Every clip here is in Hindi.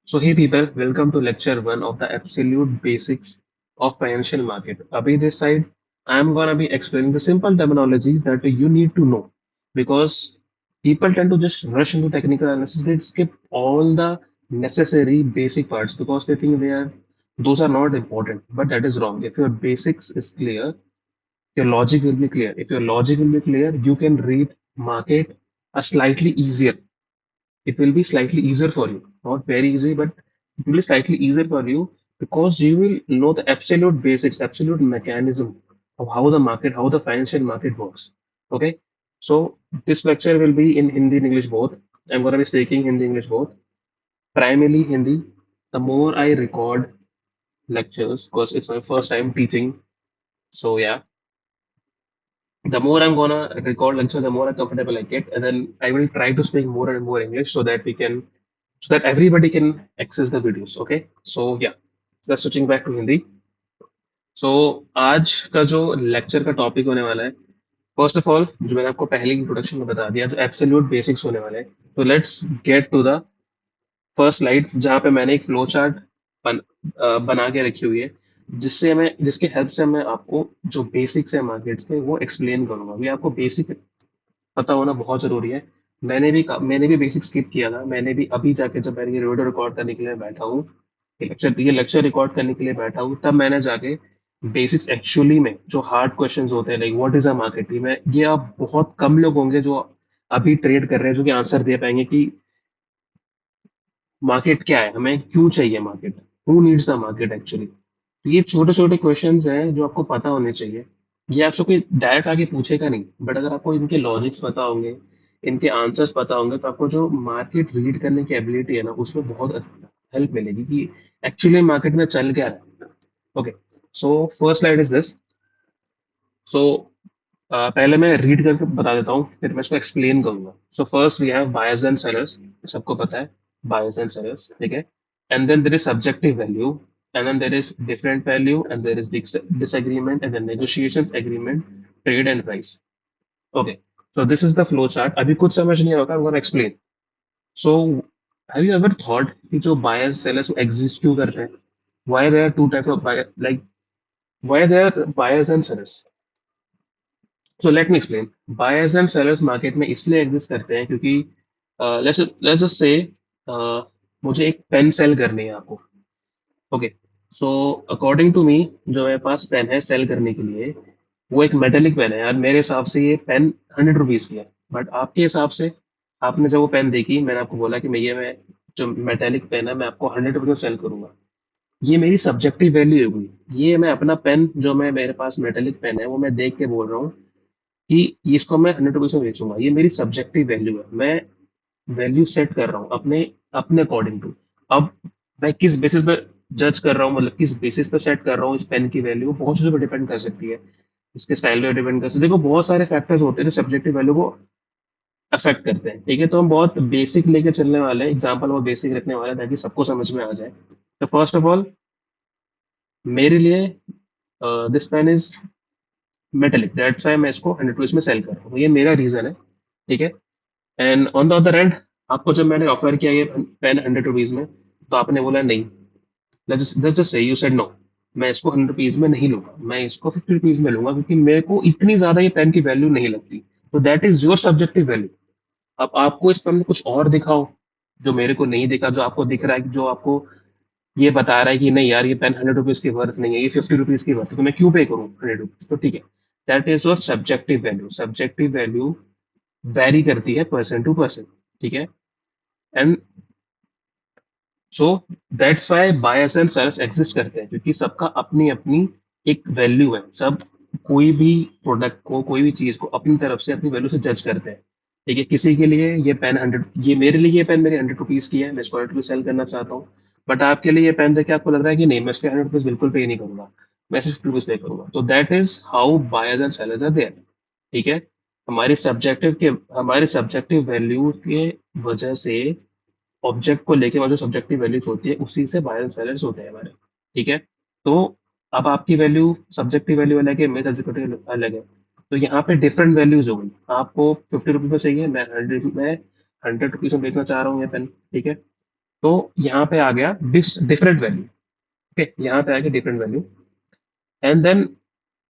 So hey people, welcome to lecture one of the absolute basics of financial market. Abhi this side, I'm gonna be explaining the simple terminologies that you need to know because people tend to just rush into technical analysis. They skip all the necessary basic parts because they think those are not important. But that is wrong. If your basics is clear, your logic will be clear. If your logic will be clear, you can read market a slightly easier. It will be slightly easier for you. Not very easy, but it will be slightly easier for you because you will know the absolute basics, absolute mechanism of how the market, how the financial market works. Okay. So this lecture will be in Hindi and English both. I'm going to be speaking Hindi, English both. Primarily Hindi. The more I record lectures, because it's my first time teaching. So yeah, the more I'm gonna record lecture, the more comfortable I get, and then I will try to speak more and more English so that everybody can access the videos. Okay, so yeah, so switching back to Hindi. So आज का जो लेक्चर का टॉपिक होने वाला है, फर्स्ट ऑफ ऑल जो मैंने आपको पहले इंट्रोडक्शन में बता दिया, जो एब्सोल्यूट बेसिक्स होने वाले हैं, तो let's get to the first slide जहाँ पे मैंने एक फ्लो चार्ट बना के रखी हुई है जिसके हेल्प से मैं आपको जो बेसिक्स है मार्केट्स के वो एक्सप्लेन करूंगा। अभी आपको बेसिक पता होना बहुत जरूरी है। मैंने भी बेसिक स्किप किया था। मैंने भी अभी जाके जब मैंने ये वीडियो रिकॉर्ड करने के लिए बैठा हूँ, ये लेक्चर रिकॉर्ड करने के लिए बैठा हूँ, तब मैंने जाके बेसिक्स एक्चुअली में जो हार्ड क्वेश्चंस होते हैं like what is a market, मैं ये आप बहुत कम लोग होंगे जो अभी ट्रेड कर रहे हैं जो कि आंसर दे पाएंगे कि मार्केट क्या है, हमें क्यों चाहिए market, who needs the market actually. ये छोटे छोटे क्वेश्चंस हैं जो आपको पता होने चाहिए। ये आपसे कोई डायरेक्ट आके पूछेगा नहीं, बट अगर आपको इनके लॉजिक्स पता होंगे, इनके आंसर्स पता होंगे, तो आपको जो मार्केट रीड करने की एबिलिटी है ना, उसमें बहुत हेल्प मिलेगी कि एक्चुअली मार्केट में चल क्या रहा है। Okay, so first slide is this. So पहले मैं रीड करके बता देता हूँ, फिर मैं इसको एक्सप्लेन करूंगा। So first we have buyers and sellers, सबको पता है बायर्स एंड सेलर्स, ठीक है। And then there is subjective value, and then there is different value, and there is disagreement, and then negotiations, agreement, trade and price. Okay, so this is the flow chart. अभी कुछ समझ नहीं होगा, I'm gonna explain. So have you ever thought कि जो buyers sellers exist क्यों करते हैं? Why there are two types of buyers, like why there are buyers and sellers? So let me explain. Buyers and sellers market में इसलिए एग्जिस्ट करते हैं क्योंकि लेट्स जस्ट से मुझे एक पेन सेल करनी है आपको। Okay, so according to me जो मेरे पास पेन है सेल करने के लिए, वो एक मेटेलिक पेन है यार। मेरे हिसाब से ये पेन 100 रुपीज की है, बट आपके हिसाब से, आपने जब वो पेन देखी, मैंने आपको बोला कि मैं जो मेटेलिक पेन है मैं आपको 100 रुपीज में सेल करूंगा। ये मेरी सब्जेक्टिव वैल्यू होगी। ये मैं अपना पेन जो मैं मेरे पास मेटेलिक पेन है वो मैं देख के बोल रहा हूँ कि इसको मैं 100 रुपीज में बेचूंगा। ये मेरी सब्जेक्टिव वैल्यू है। मैं वैल्यू सेट कर रहा हूँ अपने अपने अकॉर्डिंग टू। अब मैं किस बेसिस पे जज कर रहा हूँ, मतलब किस बेसिस पे सेट कर रहा हूँ इस पेन की वैल्यू, बहुत चीजों पर डिपेंड कर सकती है। इसके स्टाइल पे डिपेंड कर सकती है। देखो बहुत सारे फैक्टर्स होते हैं जो सब्जेक्टिव वैल्यू को अफेक्ट करते हैं, ठीक है। तो हम बहुत बेसिक लेके चलने वाले हैं, एग्जाम्पल बहुत बेसिक रखने वाले हैं ताकि सबको समझ में आ जाए। तो फर्स्ट ऑफ ऑल मेरे लिए this pen is metallic, that's why मैं इसको 100 रुपीज में सेल कर रहा हूँ। ये मेरा रीजन है, ठीक है। And on the other and, आपको जब मैंने ऑफर किया ये पेन 100 रुपीज में, तो आपने बोला नहीं। Let's just say you said no, मैं इसको 100 रुपीज में नहीं लूंगा, मैं इसको 50 रुपीज में लूंगा क्योंकि मेरे को इतनी ज्यादा ये पेन की वैल्यू नहीं लगती। तो that is your subjective value. अब आपको इस पेन में कुछ और दिखाओ जो मेरे को नहीं दिखा, जो आपको दिख रहा है, जो आपको ये बता रहा है कि नहीं यार ये पेन 100 रुपीज की वर्थ नहीं है, ये 50 रुपीज की वर्थ है, तो मैं क्यों पे करूँ 100 रुपीज, तो ठीक है। That is your subjective value. Subjective value vary करती है पर्सन टू पर्सन, ठीक है। And so that's why buyers and sellers exist करते हैं, क्योंकि सबका अपनी अपनी एक वैल्यू है। सब कोई भी प्रोडक्ट को, कोई भी चीज को अपनी तरफ से, अपनी वैल्यू से जज करते हैं, ठीक है। किसी के लिए ये पेन 100, ये मेरे लिए ये पेन मेरी 100 रुपीज की है, मैं इसको 100 रुपीज सेल करना चाहता हूँ। बट आपके लिए ये पेन देख के आपको लग रहा है कि नहीं, मैं इसके 100 रुपीज बिल्कुल पे नहीं करूंगा, मैं सिर्फ 50 रुपीज पे करूंगा। तो that is how buyers and sellers are there, ठीक है। हमारी सब्जेक्टिव वैल्यू के वजह से ऑब्जेक्ट को लेके वो जो सब्जेक्टिव वैल्यूज होती है उसी से बायर एंड सेलर्स होते हैं हमारे, ठीक है। तो अब आपकी वैल्यू, सब्जेक्टिव वैल्यू अलग है, मेरा सब्जेक्टिव अलग है। तो यहाँ पे डिफरेंट वैल्यूज हो गई। आपको 50 रुपीज में चाहिए, मैं 100 में 100 रुपीज में बेचना चाह रहा हूँ ये पेन, ठीक है। तो यहाँ पे आ गया डिफरेंट वैल्यू। ओके, यहाँ पे आ गया डिफरेंट वैल्यू। एंड देन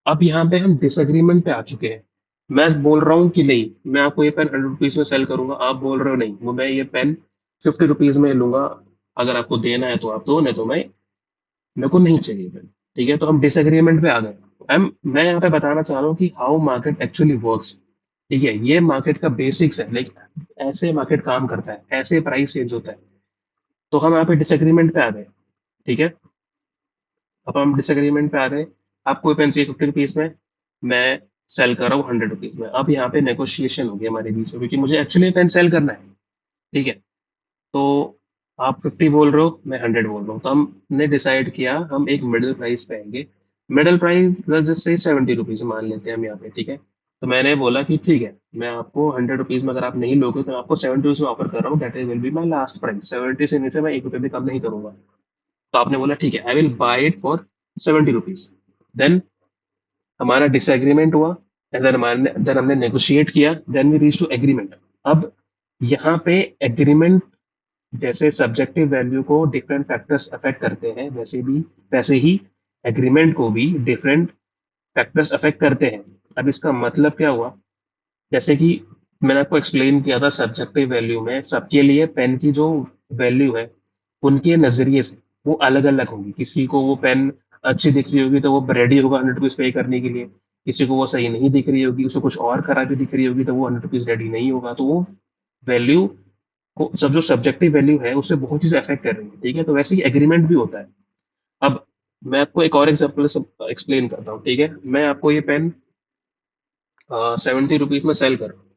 अब यहाँ पे हम डिसएग्रीमेंट पे आ चुके हैं। मैं बोल रहा हूँ कि नहीं, मैं आपको ये पेन 100 रुपीज में सेल करूंगा, आप बोल रहे हो नहीं, वो मैं ये पेन 50 रुपीज में लूंगा, अगर आपको देना है तो आप दो, नहीं तो मेरे को नहीं चाहिए पेन। ठीक है, तो हम डिसएग्रीमेंट पे आ गए। मैं यहाँ पे बताना चाह रहा हूँ कि हाउ मार्केट एक्चुअली वर्क्स। ठीक है, ये मार्केट का बेसिक्स है, लाइक ऐसे मार्केट काम करता है, ऐसे प्राइस चेंज होता है। तो हम यहाँ पे डिसएग्रीमेंट पे आ गए। ठीक है, अब हम डिसएग्रीमेंट पे आ गए। आपको पेन चाहिए 50 रुपीज में, मैं सेल कर रहा हूँ 100 रुपीज में। अब यहाँ पे नेगोशिएशन हो गया हमारे बीच में, क्योंकि मुझे एक्चुअली पेन सेल करना है। ठीक है, तो आप 50 बोल रहे हो, मैं 100 बोल रहा हूँ, तो हमने डिसाइड किया हम एक मिडिल प्राइस पे आएंगे। मिडिल प्राइस जैसे 70 रुपीज मान लेते हैं हम यहाँ पे। ठीक है, तो मैंने बोला कि ठीक है, मैं आपको 100 रुपीज में अगर आप नहीं लोगे तो मैं आपको 70 रुपीज में ऑफर कर रहा हूँ, that is will be my last price. 70 से नीचे मैं 1 रुपये भी कम नहीं करूंगा। तो आपने बोला ठीक है, I will buy it for 70 rupees. Then हमारा डिसएग्रीमेंट हुआ, एंड देन हमने नेगोशिएट किया, then we reach to agreement. अब यहाँ पे एग्रीमेंट, जैसे सब्जेक्टिव वैल्यू को डिफरेंट फैक्टर्स अफेक्ट करते हैं, वैसे ही एग्रीमेंट को भी डिफरेंट फैक्टर्स अफेक्ट करते हैं। अब इसका मतलब क्या हुआ, जैसे कि मैंने आपको एक्सप्लेन किया था, सब्जेक्टिव वैल्यू में सबके लिए पेन की जो वैल्यू है, उनके नजरिए से वो अलग अलग होगी। किसी को वो पेन अच्छी दिख रही होगी तो वो रेडी होगा 100 रुपीज पे करने के लिए। किसी को वो सही नहीं दिख रही होगी, उसको कुछ और खराबी दिख रही होगी, तो वो 100 रुपीज रेडी नहीं होगा। तो वो वैल्यू को, सब जो सब्जेक्टिव वैल्यू है उससे बहुत चीजें अफेक्ट कर रही है। ठीक है, तो वैसे ही एग्रीमेंट भी होता है। अब मैं आपको एक और एग्जांपल से एक्सप्लेन करता हूँ। ठीक है, मैं आपको ये पेन 70 रुपीज में सेल कर रहा हूँ।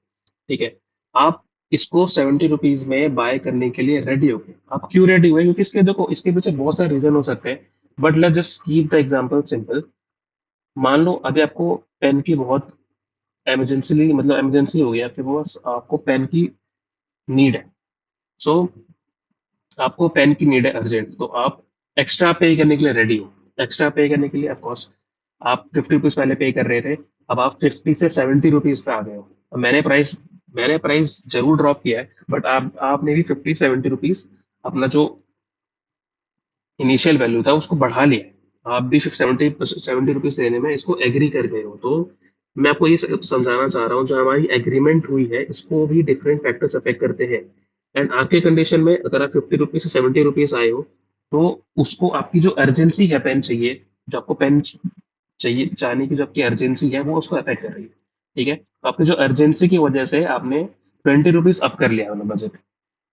ठीक है, आप इसको 70 रुपीज में बाय करने के लिए रेडी हो गए। आप क्यों रेडी हुए? क्योंकि इसके देखो, इसके पीछे बहुत सारे रीजन हो सकते हैं, but let just keep the example simple. मान लो अभी आपको पेन की बहुत इमरजेंसी, मतलब इमरजेंसी हो गई आपके पास, आपको पेन की नीड है। सो आपको पेन की नीड है अर्जेंट, तो आप एक्स्ट्रा पे करने के लिए रेडी हो। एक्स्ट्रा पे करने के लिए ऑफकोर्स आप 50 रुपीज पहले पे कर रहे थे, अब आप 50 से 70 रुपीज पे आ गए हो। अब मैंने प्राइस जरूर ड्रॉप किया है, बट आपने भी 50 70 रुपीज अपना जो इनिशियल वैल्यू था उसको बढ़ा लिया है। आप भी 70 रुपीज देने में इसको एग्री कर गए हो। तो मैं आपको ये समझाना चाह रहा हूँ, जो हमारी एग्रीमेंट हुई है इसको भी डिफरेंट फैक्टर्स अफेक्ट करते हैं। एंड आपके कंडीशन में अगर आप 50 रुपीज से 70 रुपीज आए हो, तो उसको आपकी जो अर्जेंसी है पेन चाहिए, जो आपको पेन चाहिए चाहने की जो आपकी अर्जेंसी है, वो उसको अफेक्ट कर रही है। ठीक है, तो आपकी जो अर्जेंसी की वजह से आपने 20 रुपीज अप कर लिया अपना बजट।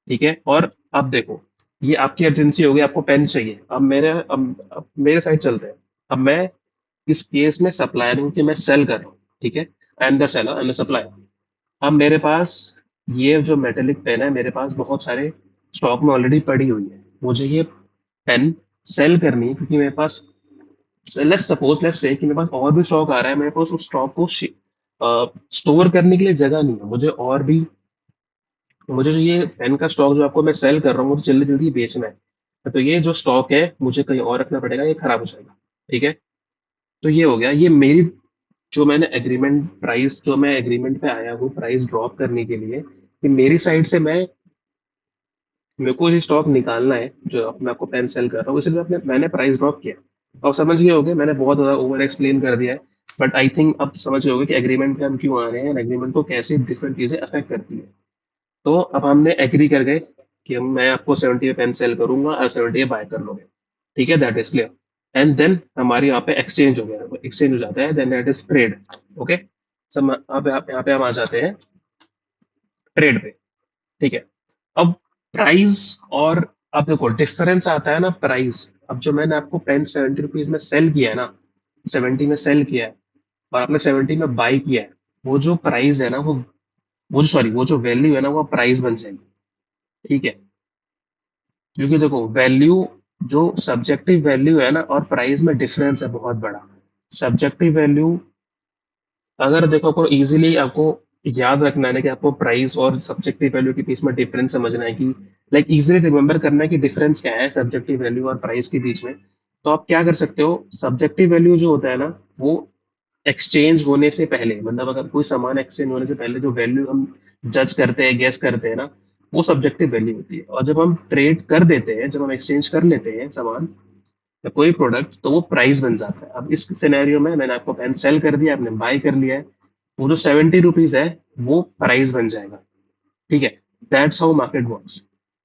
ठीक है, और अब देखो, ये आपकी अर्जेंसी हो गई, आपको पेन चाहिए। अब मेरे साइड चलते हैं। अब मैं इस केस में सप्लायर हूँ कि मैं सेल कर रहा हूँ। ठीक है, I am the seller, I am the supplier. अब मेरे पास ये जो मेटेलिक पेन है, मेरे पास बहुत सारे स्टॉक में ऑलरेडी पड़ी हुई है। मुझे ये पेन सेल करनी है, क्योंकि मेरे पास, लेट्स से कि मेरे पास और भी स्टॉक आ रहा है, मेरे पास उस स्टॉक को स्टोर करने के लिए जगह नहीं है। मुझे जो ये पेन का स्टॉक जो आपको मैं सेल कर रहा हूँ, मुझे जल्दी जल्दी बेचना है। तो ये जो स्टॉक है मुझे कहीं और रखना पड़ेगा, ये खराब हो जाएगा। ठीक है, तो ये हो गया, ये मेरी जो मैंने एग्रीमेंट प्राइस, जो मैं एग्रीमेंट पे आया हूँ प्राइस ड्रॉप करने के लिए, कि मेरी साइड से मेरे को ये स्टॉक निकालना है जो मैं आपको पेन सेल कर रहा हूँ, इसलिए मैंने प्राइस ड्रॉप किया। अब समझ गए होगे, मैंने बहुत ज्यादा ओवर एक्सप्लेन कर दिया है, बट आई थिंक अब समझ गए होगे कि एग्रीमेंट पे हम क्यों आ रहे हैं, एग्रीमेंट को कैसे डिफरेंट चीजें अफेक्ट करती है। तो अब हमने एग्री कर गए कि मैं आपको 70 में पेन सेल करूंगा और 70 में बाय कर लोगे। ठीक है, that is clear. And then हमारे यहाँ पे एक्सचेंज हो गया, एक्सचेंज हो जाता है, then that is trade. Okay, सब अब यहाँ पे हम आ जाते हैं ट्रेड पे। ठीक है, अब प्राइस, और अब देखो डिफरेंस आता है ना प्राइस। अब जो मैंने आपको पेन 70 रुपीज में सेल किया है ना, 70 में सेल किया है, और आपने 70 में बाई किया है, वो जो प्राइस है ना, वो सॉरी, वो जो वैल्यू है ना, वो प्राइस बन जाएगी। ठीक है, क्योंकि देखो वैल्यू, जो सब्जेक्टिव वैल्यू है ना और प्राइस में डिफरेंस है बहुत बड़ा। सब्जेक्टिव वैल्यू, अगर देखो आपको इजीली आपको याद रखना है ना, कि आपको प्राइस और सब्जेक्टिव वैल्यू के बीच में डिफरेंस समझना है, कि लाइक इजीली रिमेम्बर करना है कि डिफरेंस क्या है सब्जेक्टिव वैल्यू और प्राइस के बीच में। तो आप क्या कर सकते हो, सब्जेक्टिव वैल्यू जो होता है ना, वो एक्सचेंज होने से पहले, मतलब अगर कोई सामान एक्सचेंज होने से पहले जो वैल्यू हम जज करते हैं, गेस करते हैं ना, वो सब्जेक्टिव वैल्यू होती है। और जब हम ट्रेड कर देते हैं, जब हम एक्सचेंज कर लेते हैं सामान या कोई प्रोडक्ट, तो वो प्राइस बन जाता है। अब इस सिनेरियो में मैंने आपको पेन सेल कर दिया, आपने बाय कर लिया है, वो जो 70 रुपीज है वो प्राइस बन जाएगा। ठीक है, दैट्स हाउ मार्केट वर्क्स।